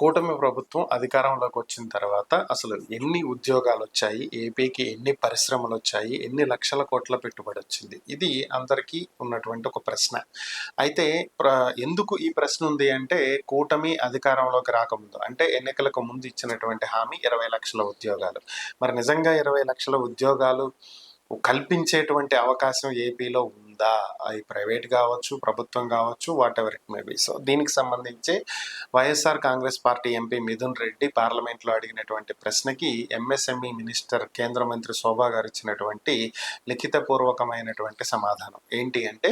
కూటమి ప్రభుత్వం అధికారంలోకి వచ్చిన తర్వాత అసలు ఎన్ని ఉద్యోగాలు వచ్చాయి, ఏపీకి ఎన్ని పరిశ్రమలు వచ్చాయి, ఎన్ని లక్షల కోట్ల పెట్టుబడి వచ్చింది, ఇది అందరికీ ఉన్నటువంటి ఒక ప్రశ్న. అయితే ఎందుకు ఈ ప్రశ్న ఉంది అంటే, కూటమి అధికారంలోకి రాకముందు అంటే ఎన్నికలకు ముందు ఇచ్చినటువంటి హామీ 20 లక్షల ఉద్యోగాలు. మరి నిజంగా 20 లక్షల ఉద్యోగాలు కల్పించేటువంటి అవకాశం ఏపీలో ఉందా? అది ప్రైవేట్ కావచ్చు, ప్రభుత్వం కావచ్చు, what ever it may be. So దీనికి సంబంధించి వైఎస్ఆర్ కాంగ్రెస్ పార్టీ ఎంపీ మిథున్ రెడ్డి పార్లమెంట్లో అడిగినటువంటి ప్రశ్నకి ఎంఎస్ఎంఈ మినిస్టర్ కేంద్ర మంత్రి శోభా గారు ఇచ్చినటువంటి లిఖితపూర్వకమైనటువంటి సమాధానం ఏంటి అంటే,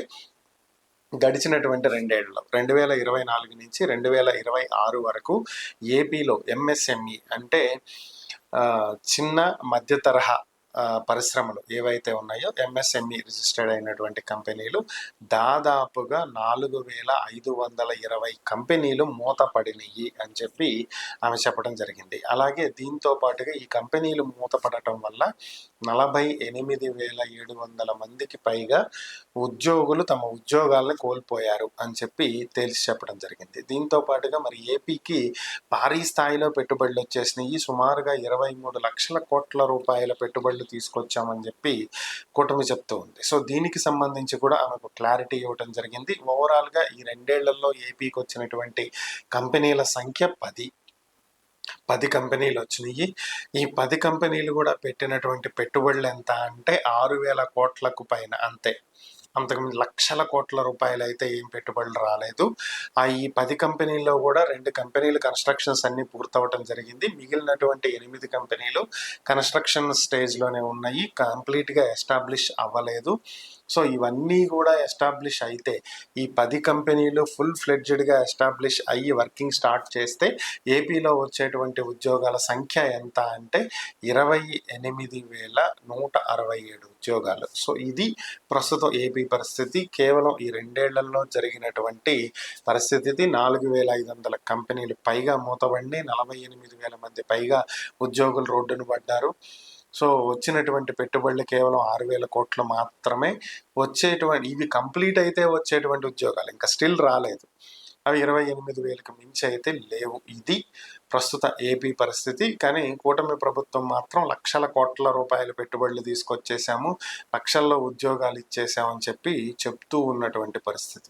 గడిచినటువంటి 2 ఏళ్లలో 2024 నుంచి 2026 వరకు ఏపీలో ఎంఎస్ఎంఈ అంటే చిన్న మధ్య తరహా పరిశ్రమలు ఏవైతే ఉన్నాయో ఎంఎస్ఎంఈ రిజిస్టర్డ్ అయినటువంటి కంపెనీలు దాదాపుగా 4520 కంపెనీలు మూతపడినవి అని చెప్పి ఆమె చెప్పడం జరిగింది. అలాగే దీంతో పాటుగా ఈ కంపెనీలు మూతపడటం వల్ల 48,700 మందికి పైగా ఉద్యోగులు తమ ఉద్యోగాలను కోల్పోయారు అని చెప్పి తేల్చి చెప్పడం జరిగింది. దీంతో పాటుగా మరి ఏపీకి భారీ స్థాయిలో పెట్టుబడులు వచ్చేసినాయి. సుమారుగా 23 లక్షల కోట్ల రూపాయల పెట్టుబడులు తీసుకొచ్చామని చెప్పి కూటమి చెప్తూ ఉంది. సో దీనికి సంబంధించి కూడా ఆమెకు క్లారిటీ ఇవ్వడం జరిగింది. ఓవరాల్గా ఈ 2 ఏళ్లలో ఏపీకి వచ్చినటువంటి కంపెనీల సంఖ్య 10 కంపెనీలు వచ్చినాయి. ఈ 10 కంపెనీలు కూడా పెట్టినటువంటి పెట్టుబడులు ఎంత అంటే 6,000 కోట్లకు పైన, అంతే. అంతకుముందు లక్షల కోట్ల రూపాయలు అయితే ఏం పెట్టుబడులు రాలేదు. ఈ 10 కంపెనీల్లో కూడా 2 కంపెనీలు కన్స్ట్రక్షన్స్ అన్ని పూర్తవటం జరిగింది. మిగిలినటువంటి 8 కంపెనీలు కన్స్ట్రక్షన్ స్టేజ్లోనే ఉన్నాయి, కంప్లీట్గా ఎస్టాబ్లిష్ అవ్వలేదు. సో ఇవన్నీ కూడా ఎస్టాబ్లిష్ అయితే, ఈ 10 కంపెనీలు ఫుల్ ఫ్లెడ్జ్డ్గా ఎస్టాబ్లిష్ అయ్యి వర్కింగ్ స్టార్ట్ చేస్తే ఏపీలో వచ్చేటువంటి ఉద్యోగాల సంఖ్య ఎంత అంటే 28,167 ఉద్యోగాలు. సో ఇది ప్రస్తుతం ఏపీ పరిస్థితి. కేవలం ఈ 2 ఏళ్లలో జరిగినటువంటి పరిస్థితి. 4,500 కంపెనీలు పైగా మూతబడి 48,000 మంది పైగా ఉద్యోగులు రోడ్డును పడ్డారు. సో వచ్చినటువంటి పెట్టుబడులు కేవలం 6,000 కోట్లు మాత్రమే. ఇవి కంప్లీట్ అయితే వచ్చేటువంటి ఉద్యోగాలు ఇంకా స్టిల్ రాలేదు. అవి 28,000కి మించి అయితే లేవు. ఇది ప్రస్తుత ఏపీ పరిస్థితి. కానీ కూటమి ప్రభుత్వం మాత్రం లక్షల కోట్ల రూపాయల పెట్టుబడులు తీసుకొచ్చేసాము, లక్షల్లో ఉద్యోగాలు ఇచ్చేసామని చెప్పి చెప్తూ ఉన్నటువంటి పరిస్థితి.